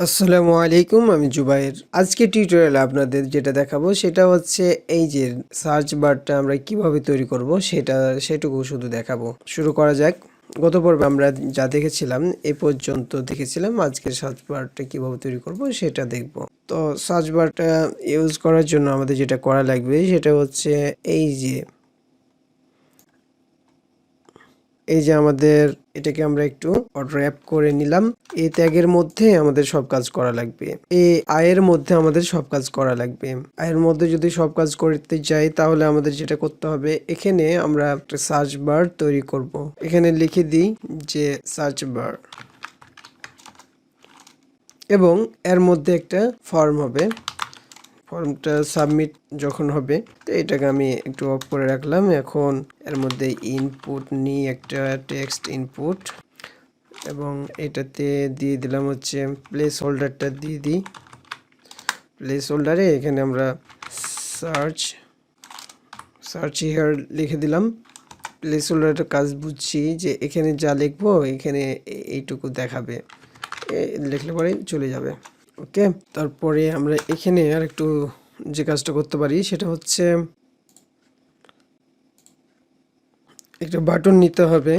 আসসালামু আলাইকুম, আমি জুবাইর। আজকে টিউটোরিয়ালে আপনাদের যেটা দেখাবো সেটা হচ্ছে এই যে সার্চ বারটা আমরা কিভাবে তৈরি করব সেটুকু শুধু দেখাবো। শুরু করা যাক। গত পর্বে আমরা যা দেখেছিলাম এই পর্যন্ত দেখেছিলাম, আজকের সার্চ বারটা কিভাবে তৈরি করব সেটা দেখব। তো সার্চ বারটা ইউজ করার জন্য আমাদের যেটা করা লাগবে সেটা হচ্ছে এই যে আমাদের এটাকে আমরা একটু র্যাপ করে নিলাম। এই ট্যাগের মধ্যে আমাদের সব কাজ করা লাগবে। এই আয়ের মধ্যে আমাদের সব কাজ করা লাগবে। আয়ের মধ্যে যদি সব কাজ করতে যাই তাহলে আমাদের যেটা করতে হবে, এখানে আমরা একটা সার্চ বার তৈরি করব। এখানে লিখে দিই যে সার্চ বার, এবং এর মধ্যে একটা ফর্ম হবে। ফর্মটা সাবমিট যখন হবে, তো এটাকে আমি একটু অফ করে রাখলাম। এখন এর মধ্যে ইনপুট নিই, একটা টেক্সট ইনপুট, এবং এটাতে দিয়ে দিলাম হচ্ছে প্লেস হোল্ডারটা দিয়ে দিই। প্লেস হোল্ডারে এখানে আমরা সার্চ হিয়ার লিখে দিলাম। প্লেস হোল্ডারটা কাজ বুঝছি যে এখানে যা লিখবো এখানে এইটুকু দেখাবে, লিখলে পরে চলে যাবে। ওকে, তারপরে আমরা এখানে আর একটু যে কাজটা করতে পারি সেটা হচ্ছে একটা বাটন নিতে হবে,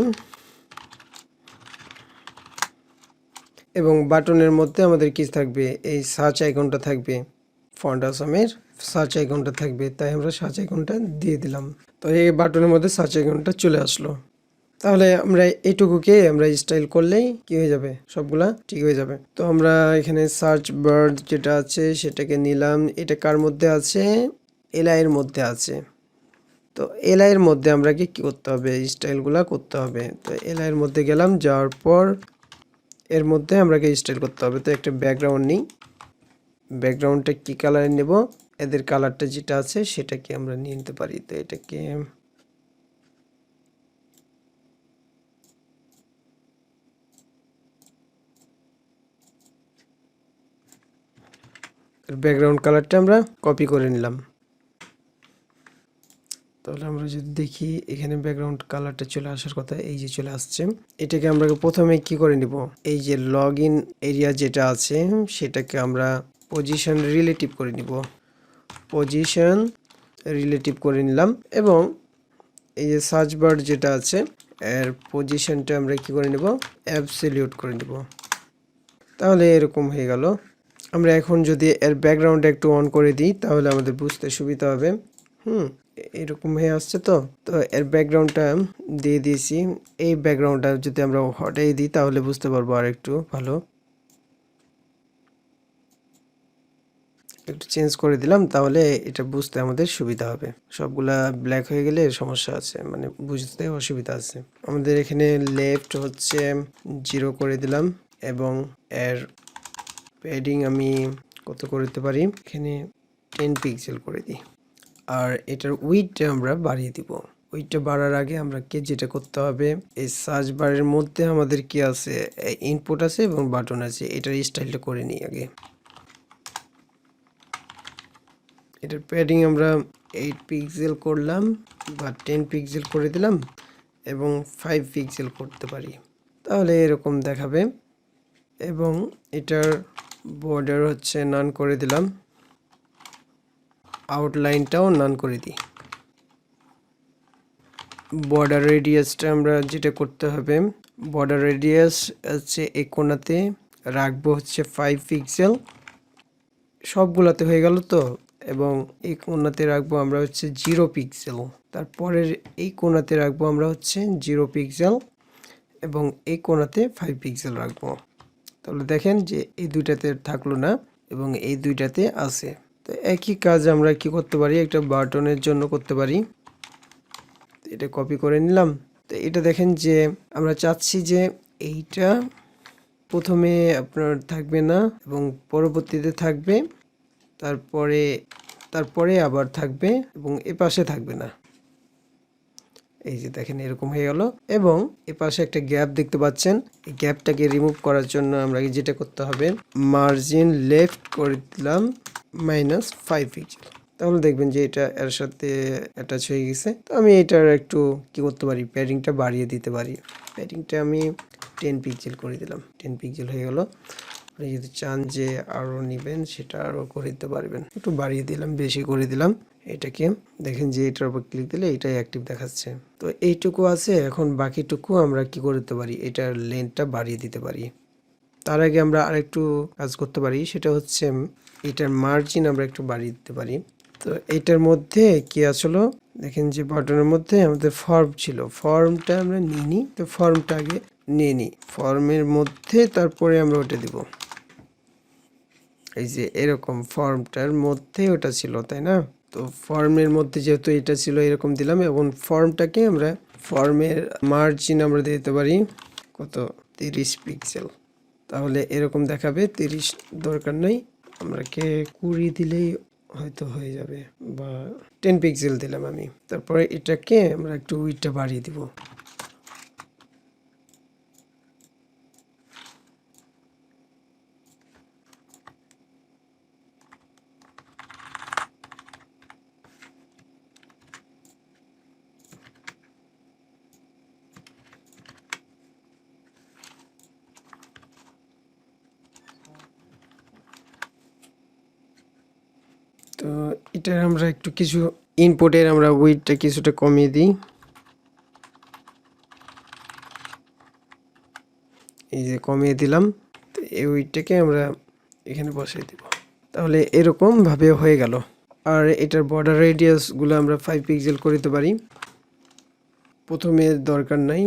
এবং বাটনের মধ্যে আমাদের কি থাকবে, এই সার্চ আইকনটা থাকবে। ফন্ট আসামের সার্চ আইকনটা থাকবে, তাই আমরা সার্চ আইকনটা দিয়ে দিলাম। তো এই বাটনের মধ্যে সার্চ আইকনটা চলে আসলো। তাহলে আমরা এইটুকুকে আমরা স্টাইল করলেই কি হয়ে যাবে, সবগুলা ঠিক হয়ে যাবে। তো আমরা এখানে সার্চ বার্ড যেটা আছে সেটাকে নিলাম। এটা কার মধ্যে আছে? এলআই এর মধ্যে আছে। তো এলআই এর মধ্যে আমরা কি করতে হবে, স্টাইলগুলা করতে হবে। তো এলআই এর মধ্যে গেলাম, যাওয়ার পর এর মধ্যে আমরাকে স্টাইল করতে হবে। তো একটা ব্যাকগ্রাউন্ড নিই। ব্যাকগ্রাউন্ডটা কি কালারে নেব, এদের কালারটা যেটা আছে সেটাকে আমরা নিয়ে নিতে পারি। তো এটাকে ব্যাকগ্রাউন্ড কালারটা আমরা কপি করে নিলাম। তাহলে আমরা যদি দেখি এখানে ব্যাকগ্রাউন্ড কালারটা চলে আসার কথা, এই যে চলে আসছে। এটাকে আমরা প্রথমে কি করে নিব, এই যে লগ ইন এরিয়া যেটা আছে সেটাকে আমরা পজিশন রিলেটিভ করে নিব। পজিশন রিলেটিভ করে নিলাম, এবং এই যে সার্চ বার যেটা আছে এর পজিশনটা আমরা কি করে নেব, অ্যাবসলিউট করে নেব। তাহলে এরকম হয়ে গেল। আমরা এখন যদি এর ব্যাকগ্রাউন্ড একটু অন করে দিই তাহলে আমাদের বুঝতে সুবিধা হবে। এরকম হয়ে আসছে। তো এর ব্যাকগ্রাউন্ডটা দিয়ে দিয়েছি। এই ব্যাকগ্রাউন্ডটা যদি আমরা হটাই দিই তাহলে বুঝতে পারবো আর একটু ভালো। একটু চেঞ্জ করে দিলাম, তাহলে এটা বুঝতে আমাদের সুবিধা হবে। সবগুলা ব্ল্যাক হয়ে গেলে সমস্যা আছে, মানে বুঝতে অসুবিধা আছে। আমাদের এখানে লেফট হচ্ছে 0 করে দিলাম, এবং এর প্যাডিং আমি কত করে দিতে পারি, এখানে 10 পিক্সেল করে দিই। আর এটার উইডটা আমরা বাড়িয়ে দিব। উইডটা বাড়ার আগে আমরা যেটা করতে হবে, এই সার্চ বারের মধ্যে আমাদের কি আছে, ইনপুট আছে এবং বাটন আছে, এটার স্টাইলটা করে নিই আগে। এটার প্যাডিং আমরা 8 পিক্সেল করলাম, বা 10 পিক্সেল করে দিলাম, এবং 5 পিক্সেল করতে পারি, তাহলে এরকম দেখাবে। এবং এটার বর্ডার হচ্ছে নান করে দিলাম, আউটলাইনটাও নান করে দিই। বর্ডার রেডিয়াসটা আমরা যেটা করতে হবে, বর্ডার রেডিয়াস হচ্ছে এই কোণাতে রাখবো হচ্ছে 5 পিক্সেল, সবগুলাতে হয়ে গেল। তো এবং এই কোণাতে রাখবো আমরা হচ্ছে 0 পিক্সেল, তারপরের এই কোণাতে রাখবো আমরা হচ্ছে 0 পিক্সেল, এবং এই কোণাতে 5 পিক্সেল রাখবো। তাহলে দেখেন যে এই দুইটাতে থাকলো না এবং এই দুইটাতে আছে। তো একই কাজ আমরা কি করতে পারি, একটা বাটনের জন্য করতে পারি। এটা কপি করে নিলাম। তো এটা দেখেন যে আমরা চাচ্ছি যে এইটা প্রথমে আপনার থাকবে না এবং পরবর্তীতে থাকবে, তারপরে আবার থাকবে এবং এ পাশে থাকবে না। এই যে দেখেন এরকম হয়ে গেল। এবং এ পাশে একটা গ্যাপ দেখতে পাচ্ছেন, এই গ্যাপটাকে রিমুভ করার জন্য আমরা যেটা করতে হবে, মার্জিন লেফট করে দিলাম -5 পিক্সেল। তাহলে দেখবেন যে এটা এর সাথে অ্যাটাচ হয়ে গেছে। তো আমি এটার একটু কি করতে পারি, প্যাডিংটা বাড়িয়ে দিতে পারি। প্যাডিংটা আমি 10 পিক্সেল করে দিলাম, 10 পিক্সেল হয়ে গেল। আপনি যদি চান যে আরও নেবেন সেটা আরও করে দিতে পারবেন। একটু বাড়িয়ে দিলাম, বেশি করে দিলাম এটাকে। দেখেন যে এটার উপর ক্লিক দিলে এটাই অ্যাক্টিভ দেখাচ্ছে। তো এইটুকু আছে, এখন বাকিটুকু আমরা কি করতে পারি, এটার লেন্থটা বাড়িয়ে দিতে পারি। তার আগে আমরা আরেকটু কাজ করতে পারি, সেটা হচ্ছে এটার মার্জিন আমরা একটু বাড়িয়ে দিতে পারি। তো এটার মধ্যে কি আসলো, দেখেন যে বাটনের মধ্যে আমাদের ফর্ম ছিল, ফর্মটা আমরা নিয়ে নিই। তো ফর্মটা আগে নিয়ে নিই, ফর্মের মধ্যে তারপরে আমরা ওটা দিব। এই যে এরকম ফর্মটার মধ্যে ওটা ছিল, তাই না? তো ফর্মের মধ্যে যেহেতু এটা ছিল এরকম দিলাম, এবং ফর্মটাকে আমরা ফর্মের মার্জিন আমরা দিয়ে দিতে পারি কত, 30 পিক্সেল। তাহলে এরকম দেখাবে। 30 দরকার নেই, আমরা 20 দিলেই হয়তো হয়ে যাবে, বা 10 পিক্সেল দিলাম আমি। তারপরে এটাকে আমরা একটু উইডটা বাড়িয়ে দিব। তো এটা আমরা একটু কিছু ইনপুটের আমরা উইডটা কিছুটা কমিয়ে দিই। এই যে কমিয়ে দিলাম। তো এই উইডটাকে আমরা এখানে বসাই দিব। তাহলে এরকম ভাবে হয়ে গেল। আর এটার বর্ডার রেডিয়াসগুলো আমরা 5 পিক্সেল করে দিতে পারি। প্রথমে দরকার নাই,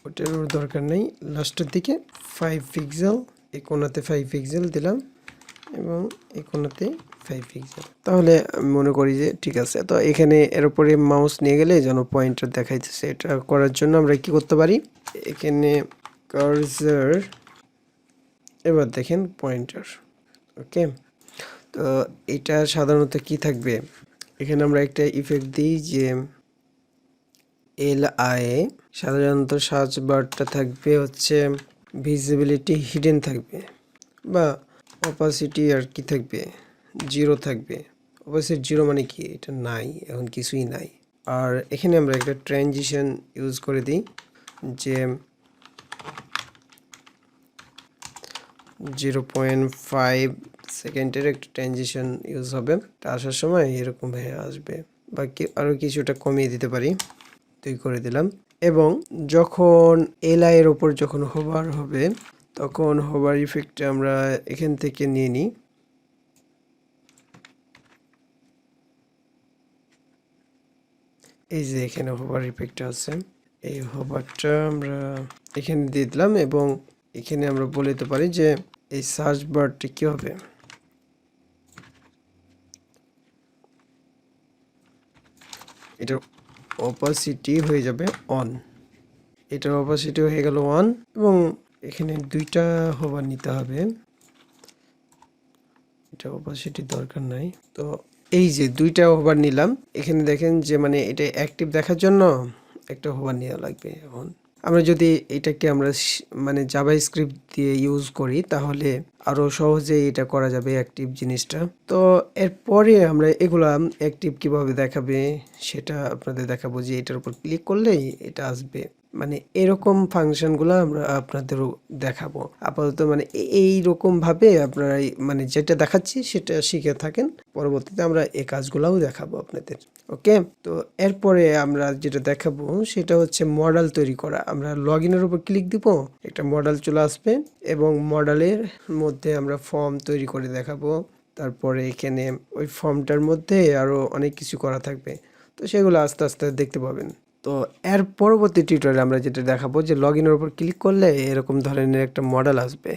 ওটারও দরকার নেই, লাস্টের দিকে 5 পিক্সেল, এই কোণাতে 5 পিক্সেল দিলাম এবং এই কোণাতে 5 পিক্সেল। তাহলে আমি মনে করি যে ঠিক আছে। তো এখানে এর উপরে মাউস নিয়ে গেলে যেন পয়েন্টার দেখাইতেছে। এটা করার জন্য আমরা কি করতে পারি, এখানে কার্সার, এবার দেখেন পয়েন্টার। ওকে, তো এটা সাধারণত কি থাকবে, এখানে আমরা একটা ইফেক্ট দিই যে LI, সাধারণত সার্চ বারটা থাকবে হচ্ছে ভিজিবিলিটি হিডেন থাকবে, বা অপাসিটি আর কি থাকবে 0 থাকবে। অপাসিটি 0 মানে কি, এটা নাই, এখন কিছুই নাই। আর এখানে আমরা একটা ট্রানজিশন ইউজ করে দিই যে 0.5 সেকেন্ডের একটা ট্রানজিশন ইউজ হবে। তা আসার সময় এরকম হয়ে আসবে, বা আরও কিছুটা কমিয়ে দিতে পারি, 2 করে দিলাম। এবং যখন LI এর ওপর যখন হোভার হবে, তখন হোভার ইফেক্টটা আমরা এখান থেকে নিয়ে নিই। এই যে এখানে হোভার ইফেক্টটা আছে, এই হোভারটা আমরা এখানে দিয়ে দিলাম, এবং এখানে আমরা বলে দিতে পারি যে এই সার্চ বারটি কি হবে, এটার অপাসিটি হয়ে যাবে অন। এটার অপাসিটি হয়ে গেল 1, এবং এখানে 2টা হোভার নিতে হবে, এটা অপাসিটি দরকার নাই। তো এই যে 2টা হোভার নিলাম, এখানে দেখেন যে মানে এটা অ্যাক্টিভ দেখার জন্য একটা হোভার নেওয়া লাগবে। এখন আমরা যদি এটাকে আমরা মানে জাভাস্ক্রিপ্ট দিয়ে ইউজ করি, তাহলে আরো সহজে এটা করা যাবে অ্যাক্টিভ জিনিসটা। তো এরপরে আমরা এগুলা অ্যাক্টিভ কিভাবে দেখাবে সেটা আপনাদের দেখাবো, যে এটার উপর ক্লিক করলেই এটা আসবে। মানে এরকম ফাংশনগুলো আমরা আপনাদেরও দেখাবো আপাতত। মানে এই রকম ভাবে আপনারা মানে যেটা দেখাচ্ছি সেটা শিখে থাকেন, পরবর্তীতে আমরা এই কাজগুলোও দেখাবো আপনাদের। ওকে, তো এরপরে আমরা যেটা দেখাবো সেটা হচ্ছে মডেল তৈরি করা। আমরা লগ ইনের উপর ক্লিক দিব, একটা মডেল চলে আসবে, এবং মডেলের মধ্যে আমরা ফর্ম তৈরি করে দেখাবো। তারপরে এখানে ওই ফর্মটার মধ্যে আরো অনেক কিছু করা থাকবে, তো সেগুলো আস্তে আস্তে দেখতে পাবেন। তো এর পরবর্তী টিউটোরিয়ালে আমরা যেটা দেখাবো, যে লগ ইনের উপর ক্লিক করলে এরকম ধরনের একটা মডেল আসবে।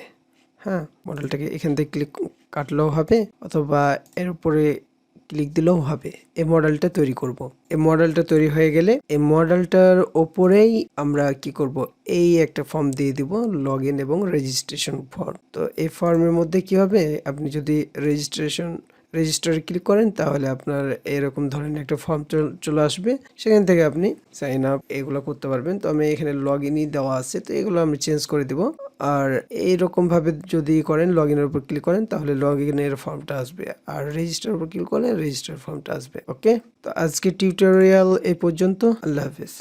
হ্যাঁ, মডেলটাকে এখান থেকে ক্লিক কাটলেও হবে, অথবা এর উপরে ক্লিক দিলেও হবে। এই মডেলটা তৈরি করব। এই মডেলটা তৈরি হয়ে গেলে এই মডেলটার ওপরেই আমরা কি করব, এই একটা ফর্ম দিয়ে দিব, লগ ইন এবং রেজিস্ট্রেশন ফর্ম। তো এই ফর্মের মধ্যে কি হবে, আপনি যদি রেজিস্টারে ক্লিক করেন, তাহলে আপনার এরকম ধরনের একটা ফর্ম চলে আসবে। সেখান থেকে আপনি সাইন আপ এগুলো করতে পারবেন। তো আমি এখানে লগ ইনই দেওয়া আছে, তো এগুলো আমি চেঞ্জ করে দিব। আর এইরকম ভাবে যদি করেন, লগ ইনের উপর ক্লিক করেন, তাহলে লগ ইনের ফর্মটা আসবে, আর রেজিস্টার উপর ক্লিক করলে রেজিস্টার ফর্মটা আসবে। ওকে, তো আজকে টিউটোরিয়াল এই পর্যন্ত। আল্লাহ হাফেজ।